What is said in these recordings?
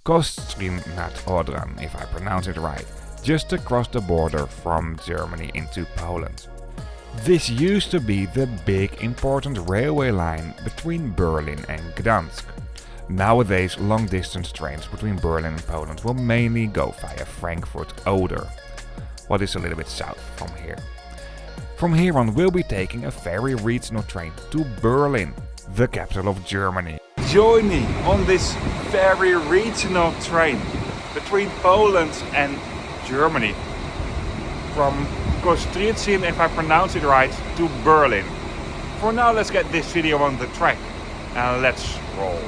Kostrzyn nad Odrą, if I pronounce it right, just across the border from Germany into Poland. This used to be the big important railway line between Berlin and Gdansk. Nowadays, long-distance trains between Berlin and Poland will mainly go via Frankfurt Oder, what is a little bit south from here. From here on, we'll be taking a very regional train to Berlin, the capital of Germany. Join me on this very regional train between Poland and Germany. From Kostrzyn, if I pronounce it right, to Berlin. For now, let's get this video on the track and let's roll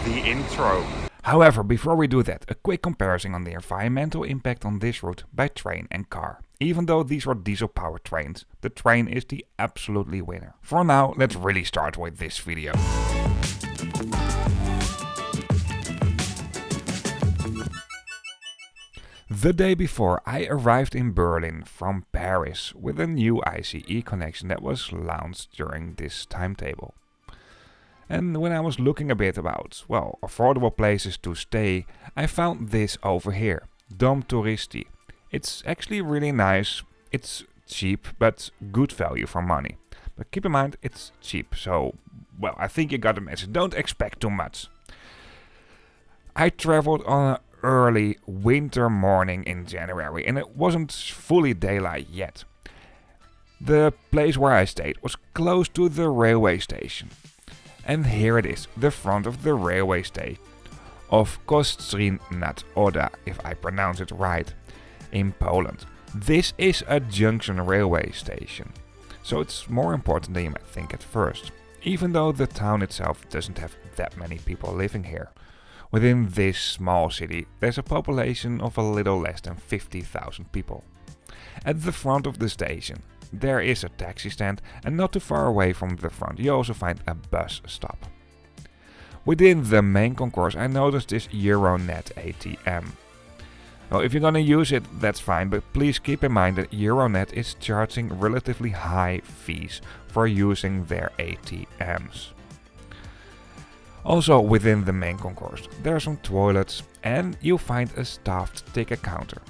the intro. However, before we do that, a quick comparison on the environmental impact on this route by train and car. Even though these are diesel-powered trains, the train is the absolutely winner. For now, let's really start with this video. The day before, I arrived in Berlin from Paris with a new ICE connection that was launched during this timetable. And when I was looking a bit about, well, affordable places to stay, I found this over here, Dom Touristi. It's actually really nice, it's cheap, but good value for money. But keep in mind, it's cheap, so, well, I think you got the message, don't expect too much. I traveled on an early winter morning in January, and it wasn't fully daylight yet. The place where I stayed was close to the railway station. And here it is, the front of the railway station of Kostrzyn nad Odrą, if I pronounce it right, in Poland. This is a junction railway station, so it's more important than you might think at first, even though the town itself doesn't have that many people living here. Within this small city, there's a population of a little less than 50,000 people. At the front of the station, there is a taxi stand, and not too far away from the front you also find a bus stop. Within the main concourse I noticed this Euronet ATM. Well, if you're gonna use it, that's fine, but please keep in mind that Euronet is charging relatively high fees for using their ATMs. Also within the main concourse there are some toilets and you'll find a staffed ticket counter.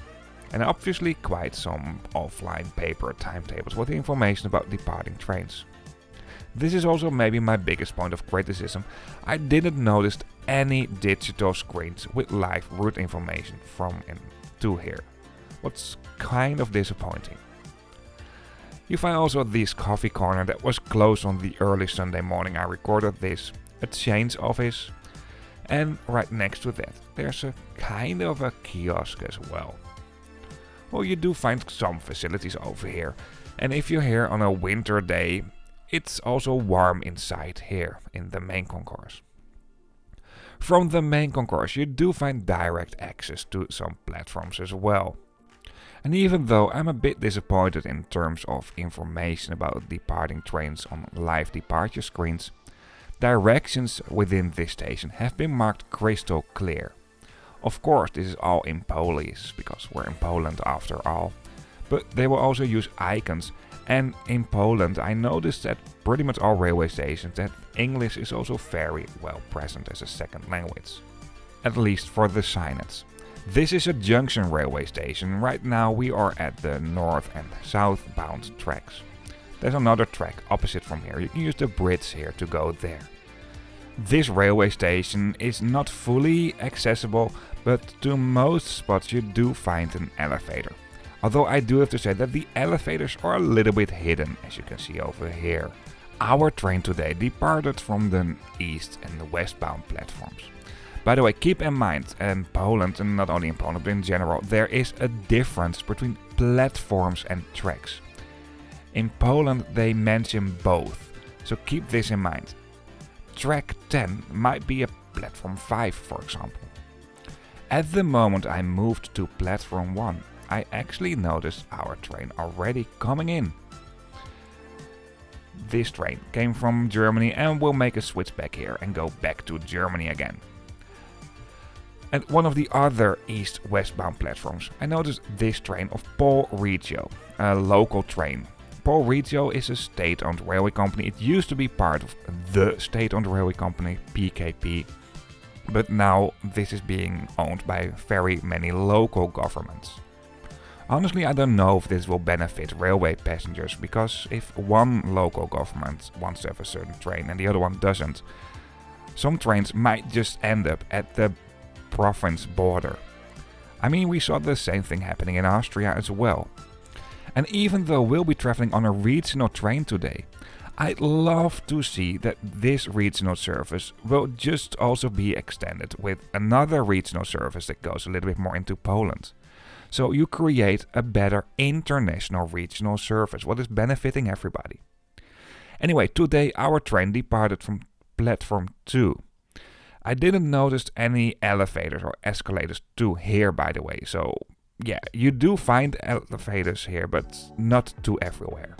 And obviously quite some offline paper timetables with information about departing trains. This is also maybe my biggest point of criticism. I didn't notice any digital screens with live route information from and to here. What's kind of disappointing. You find also this coffee corner that was closed on the early Sunday morning I recorded this, a change office, and right next to that there's a kind of a kiosk as well. Well, you do find some facilities over here, and if you're here on a winter day, it's also warm inside here in the main concourse. From the main concourse you do find direct access to some platforms as well. And even though I'm a bit disappointed in terms of information about departing trains on live departure screens, directions within this station have been marked crystal clear. Of course, this is all in Polish, because we're in Poland after all. But they will also use icons, and in Poland I noticed at pretty much all railway stations that English is also very well present as a second language. At least for the signage. This is a junction railway station. Right now we are at the north and southbound tracks. There's another track opposite from here. You can use the bridge here to go there. This railway station is not fully accessible, but to most spots you do find an elevator. Although I do have to say that the elevators are a little bit hidden, as you can see over here. Our train today departed from the east and the westbound platforms. By the way, keep in mind, in Poland, and not only in Poland but in general, there is a difference between platforms and tracks. In Poland they mention both, so keep this in mind. Track 10 might be a platform 5, for example. At the moment I moved to platform 1, I actually noticed our train already coming in. This train came from Germany and will make a switch back here and go back to Germany again. At one of the other east-westbound platforms I noticed this train of PolRegio, a local train. PolRegio is a state-owned railway company. It used to be part of the state-owned railway company, PKP. But now this is being owned by very many local governments. Honestly, I don't know if this will benefit railway passengers, because if one local government wants to have a certain train and the other one doesn't, some trains might just end up at the province border. I mean, we saw the same thing happening in Austria as well. And even though we'll be traveling on a regional train today, I'd love to see that this regional service will just also be extended with another regional service that goes a little bit more into Poland. So you create a better international regional service, what is benefiting everybody. Anyway, today our train departed from platform 2. I didn't notice any elevators or escalators too here, by the way, so yeah, you do find elevators here, but not too everywhere.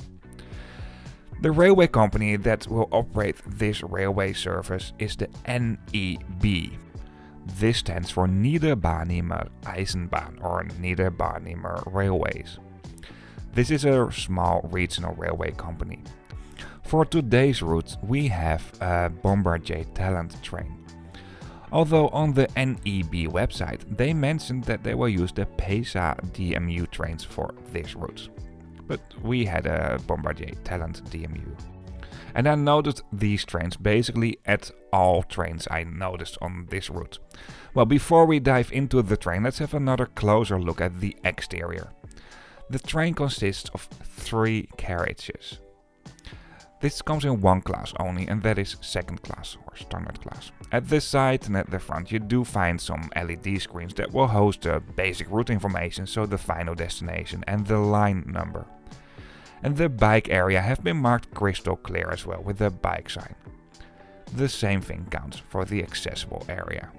The railway company that will operate this railway service is the NEB. This stands for Niederbarnimer Eisenbahn or Niederbarnimer Railways. This is a small regional railway company. For today's route we have a Bombardier Talent train. Although on the NEB website they mentioned that they will use the PESA DMU trains for this route. But we had a Bombardier Talent DMU. And I noticed these trains basically at all trains I noticed on this route. Well, before we dive into the train, let's have another closer look at the exterior. The train consists of 3 carriages. This comes in one class only, and that is second class or standard class. At the side and at the front you do find some LED screens that will host the basic route information, so the final destination and the line number. And the bike area have been marked crystal clear as well with the bike sign. The same thing counts for the accessible area.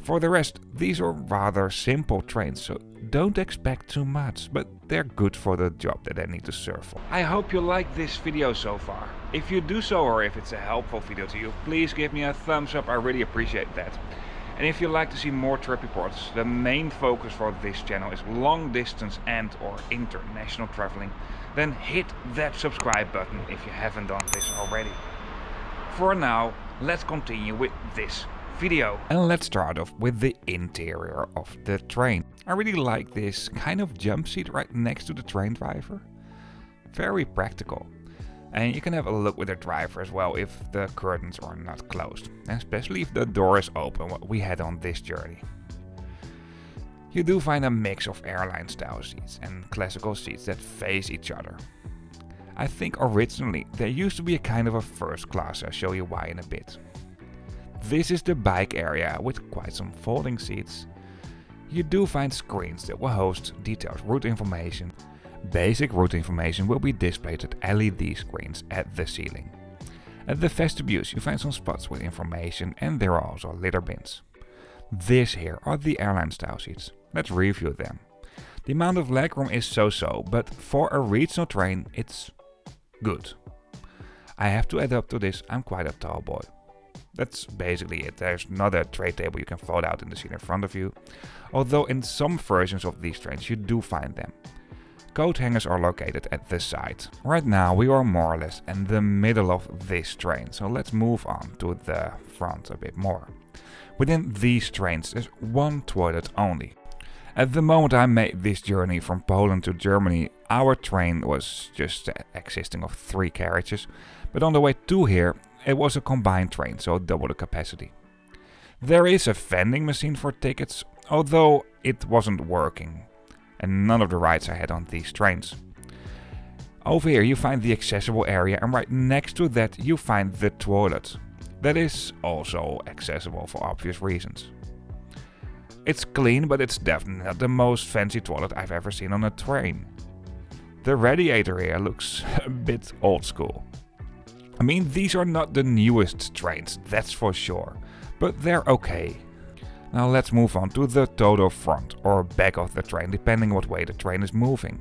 For the rest, these are rather simple trains, so don't expect too much, but they're good for the job that they need to serve for. I hope you like this video so far. If you do so, or if it's a helpful video to you, please give me a thumbs up, I really appreciate that. And if you'd like to see more trip reports, the main focus for this channel is long distance and or international traveling, then hit that subscribe button if you haven't done this already. For now, let's continue with this video. And let's start off with the interior of the train. I really like this kind of jump seat right next to the train driver. Very practical. And you can have a look with the driver as well if the curtains are not closed. And especially if the door is open, what we had on this journey. You do find a mix of airline style seats and classical seats that face each other. I think originally there used to be a kind of a first class, I'll show you why in a bit. This is the bike area with quite some folding seats. You do find screens that will host detailed route information. Basic route information will be displayed at LED screens at the ceiling. At the vestibules you find some spots with information, and there are also litter bins. This here are the airline style seats. Let's review them. The amount of legroom is so-so, but for a regional train it's good. I have to add up to this, I'm quite a tall boy. That's basically it. There's not a tray table you can fold out in the seat in front of you, although in some versions of these trains you do find them. Coat hangers are located at the side. Right now we are more or less in the middle of this train, so let's move on to the front a bit more. Within these trains there's one toilet only. At the moment I made this journey from Poland to Germany, our train was just existing of 3 carriages, but on the way to here it was a combined train, so double the capacity. There is a vending machine for tickets, although it wasn't working, and none of the rides I had on these trains. Over here you find the accessible area, and right next to that you find the toilet. That is also accessible for obvious reasons. It's clean, but it's definitely not the most fancy toilet I've ever seen on a train. The radiator here looks a bit old school. I mean, these are not the newest trains, that's for sure, but they're okay. Now let's move on to the total front or back of the train, depending what way the train is moving.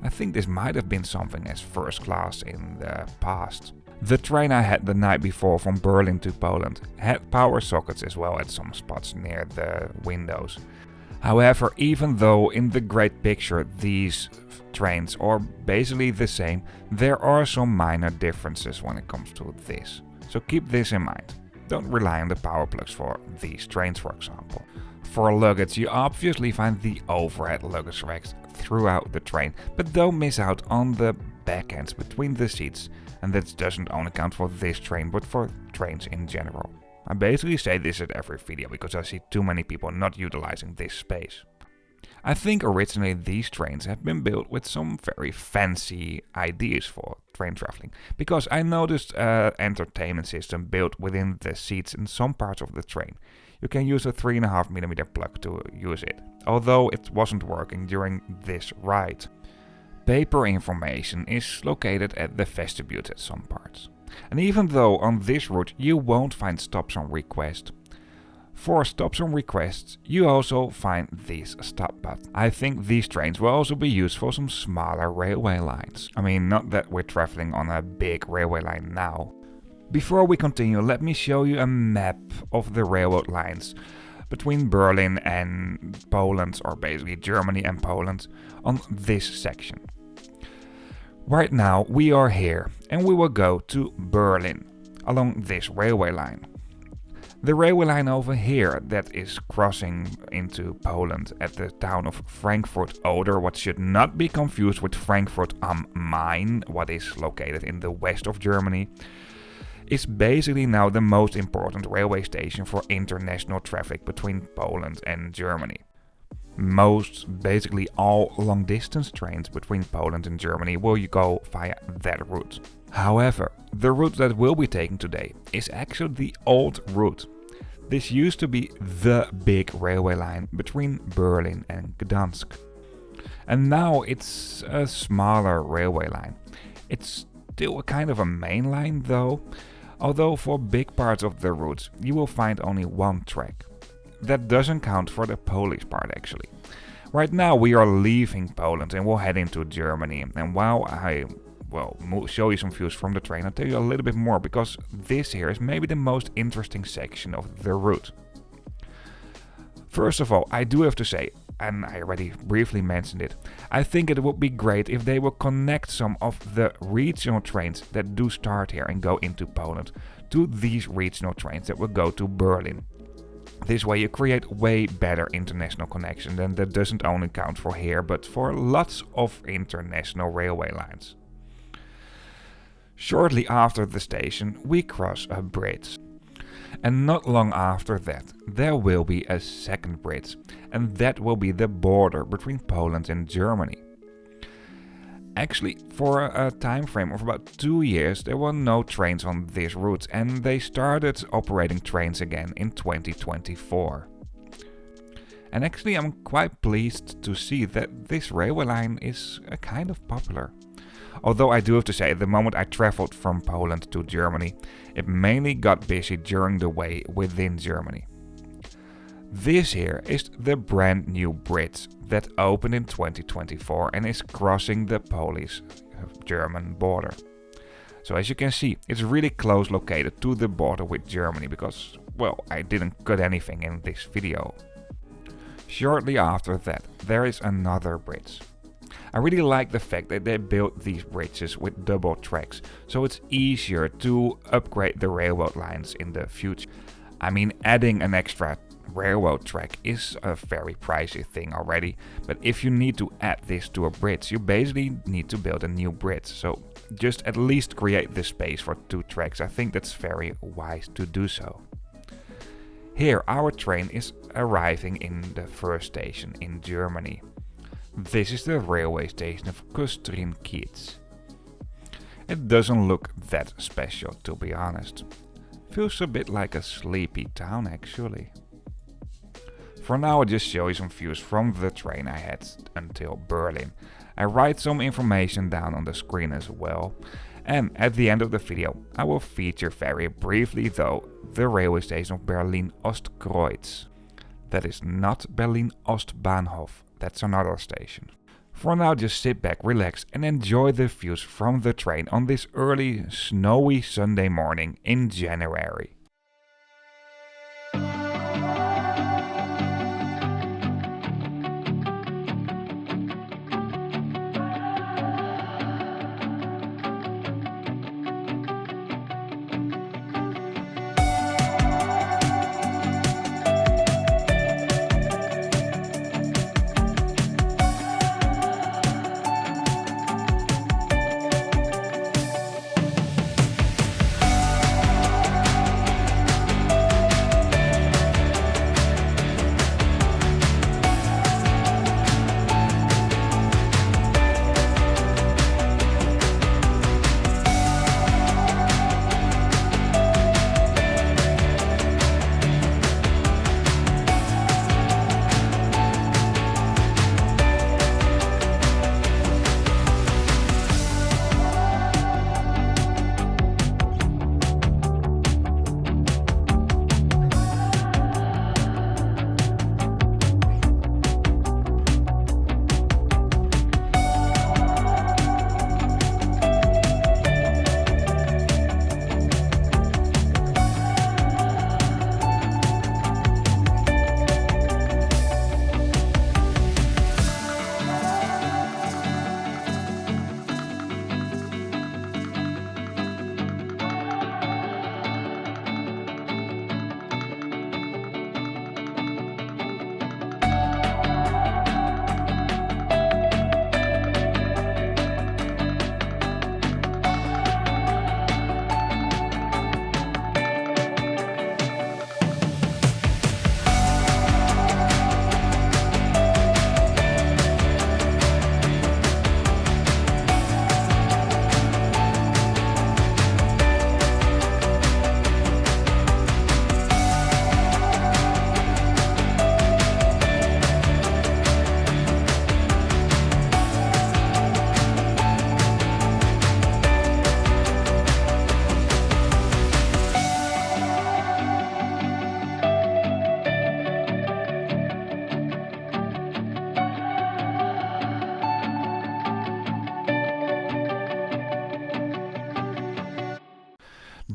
I think this might have been something as first class in the past. The train I had the night before from Berlin to Poland had power sockets as well at some spots near the windows. However, even though in the great picture these trains are basically the same, there are some minor differences when it comes to this. So keep this in mind. Don't rely on the power plugs for these trains, for example. For luggage, you obviously find the overhead luggage racks throughout the train, but don't miss out on the backends between the seats, and that doesn't only count for this train but for trains in general. I basically say this at every video because I see too many people not utilizing this space. I think originally these trains have been built with some very fancy ideas for train traveling, because I noticed an entertainment system built within the seats in some parts of the train. You can use a 3.5mm plug to use it, although it wasn't working during this ride. Paper information is located at the vestibule at some parts. And even though on this route you won't find stops on request, for stops on requests you also find these stop buttons. I think these trains will also be used for some smaller railway lines. I mean, not that we're traveling on a big railway line now. Before we continue, let me show you a map of the railroad lines between Berlin and Poland, or basically Germany and Poland, on this section. Right now we are here and we will go to Berlin along this railway line. The railway line over here that is crossing into Poland at the town of Frankfurt Oder, what should not be confused with Frankfurt am Main, what is located in the west of Germany, is basically now the most important railway station for international traffic between Poland and Germany. Basically all long distance trains between Poland and Germany will go via that route. However, the route that we'll be taking today is actually the old route. This used to be the big railway line between Berlin and Gdansk. And now it's a smaller railway line. It's still a kind of a main line though, although for big parts of the route you will find only one track. That doesn't count for the Polish part actually. Right now we are leaving Poland and we'll head into Germany, and while I show you some views from the train, I'll tell you a little bit more, because this here is maybe the most interesting section of the route. First of all, I do have to say, and I already briefly mentioned it, I think it would be great if they will connect some of the regional trains that do start here and go into Poland to these regional trains that will go to Berlin. This way you create way better international connection, and that doesn't only count for here but for lots of international railway lines. Shortly after the station we cross a bridge. And not long after that there will be a second bridge, and that will be the border between Poland and Germany. Actually, for a time frame of about 2 years there were no trains on this route, and they started operating trains again in 2024. And actually I'm quite pleased to see that this railway line is kind of popular. Although I do have to say, at the moment I traveled from Poland to Germany, it mainly got busy during the way within Germany. This here is the brand new bridge that opened in 2024 and is crossing the Polish-German border. So as you can see, it's really close located to the border with Germany because, well, I didn't cut anything in this video. Shortly after that, there is another bridge. I really like the fact that they built these bridges with double tracks, so it's easier to upgrade the railroad lines in the future. I mean, adding an extra railroad track is a very pricey thing already, but if you need to add this to a bridge, you basically need to build a new bridge, so just at least create the space for 2 tracks. I think that's very wise to do so. Here our train is arriving in the first station in Germany. This is the railway station of Kostrzyn. It doesn't look that special, to be honest. Feels a bit like a sleepy town actually. For now I'll just show you some views from the train I had until Berlin. I write some information down on the screen as well. And at the end of the video I will feature very briefly though the railway station of Berlin Ostkreuz. That is not Berlin Ostbahnhof. That's another station. For now just sit back, relax and enjoy the views from the train on this early snowy Sunday morning in January.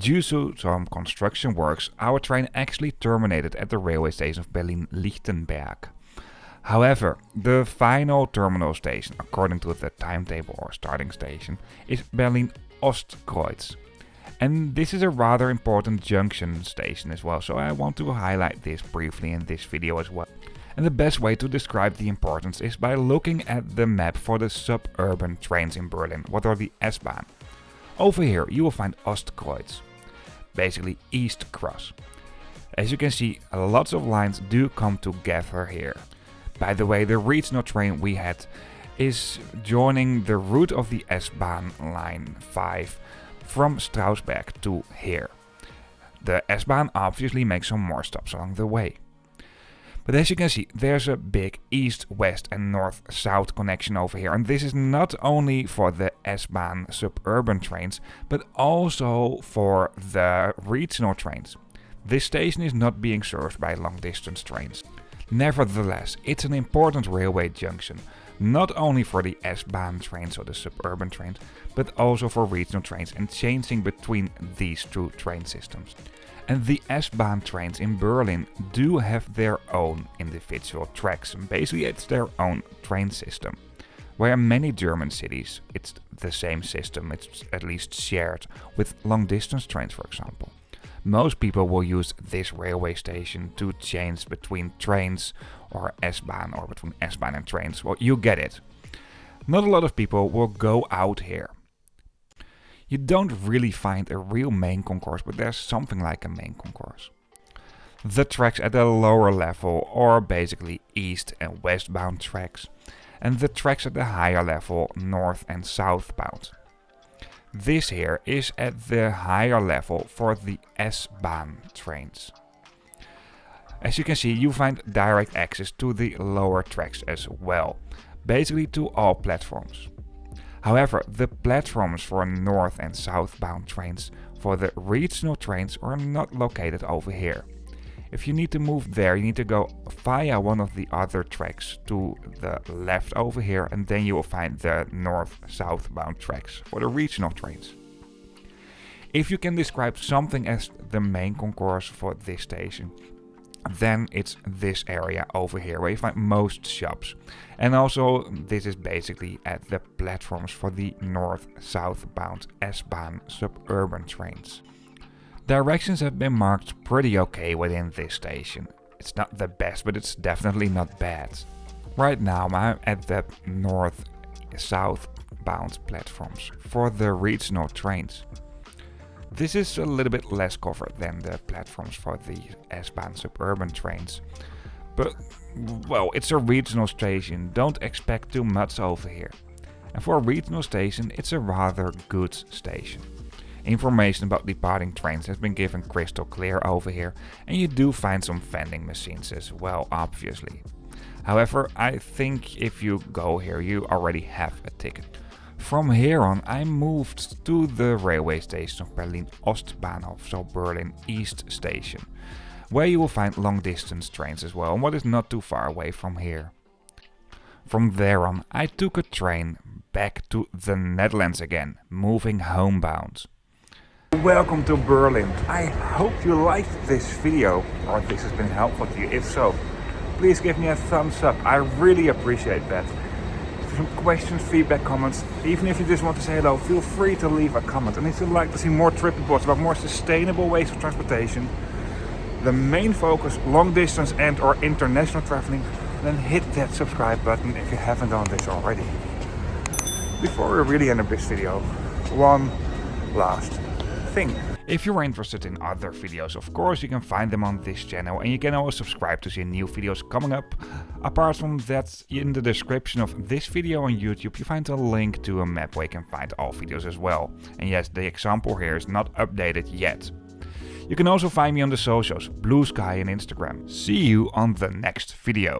Due to some construction works, our train actually terminated at the railway station of Berlin-Lichtenberg. However, the final terminal station, according to the timetable or starting station, is Berlin Ostkreuz. And this is a rather important junction station as well, so I want to highlight this briefly in this video as well. And the best way to describe the importance is by looking at the map for the suburban trains in Berlin, what are the S-Bahn. Over here you will find Ostkreuz, basically East Cross. As you can see, lots of lines do come together here. By the way, the regional train we had is joining the route of the S-Bahn line 5 from Strausberg to here. The S-Bahn obviously makes some more stops along the way. But as you can see, there's a big east-west and north-south connection over here, and this is not only for the S-Bahn suburban trains, but also for the regional trains. This station is not being served by long-distance trains. Nevertheless, it's an important railway junction, not only for the S-Bahn trains or the suburban trains, but also for regional trains and changing between these two train systems. And the S-Bahn trains in Berlin do have their own individual tracks. Basically, it's their own train system. Where in many German cities, it's the same system, it's at least shared with long-distance trains, for example. Most people will use this railway station to change between trains or S-Bahn or between S-Bahn and trains. Well, you get it. Not a lot of people will go out here. You don't really find a real main concourse, but there's something like a main concourse. The tracks at the lower level are basically east and westbound tracks, and the tracks at the higher level north and southbound. This here is at the higher level for the S-Bahn trains. As you can see, you find direct access to the lower tracks as well, basically to all platforms. However, the platforms for north and southbound trains for the regional trains are not located over here. If you need to move there, you need to go via one of the other tracks to the left over here, and then you will find the north-southbound tracks for the regional trains. If you can describe something as the main concourse for this station, then it's this area over here where you find most shops. And also this is basically at the platforms for the north-southbound S-Bahn suburban trains. Directions have been marked pretty okay within this station. It's not the best, but it's definitely not bad. Right now I'm at the north-southbound platforms for the regional trains. This is a little bit less covered than the platforms for the S-Bahn suburban trains. But, well, it's a regional station, don't expect too much over here. And for a regional station, it's a rather good station. Information about departing trains has been given crystal clear over here, and you do find some vending machines as well, obviously. However, I think if you go here, you already have a ticket. From here on, I moved to the railway station of Berlin Ostbahnhof, so Berlin East Station, where you will find long distance trains as well, and what is not too far away from here. From there on, I took a train back to the Netherlands again, moving homebound. Welcome to Berlin. I hope you liked this video, or this has been helpful to you. If so, please give me a thumbs up. I really appreciate that. Some questions, feedback, comments. Even if you just want to say hello, feel free to leave a comment. And if you'd like to see more trip reports about more sustainable ways of transportation, the main focus, long distance and or international traveling, then hit that subscribe button if you haven't done this already. Before we really end up this video, one last thing. If you're interested in other videos, of course you can find them on this channel, and you can always subscribe to see new videos coming up. Apart from that, in the description of this video on YouTube you find a link to a map where you can find all videos as well. And yes, the example here is not updated yet. You can also find me on the socials, Blue Sky and Instagram. See you on the next video.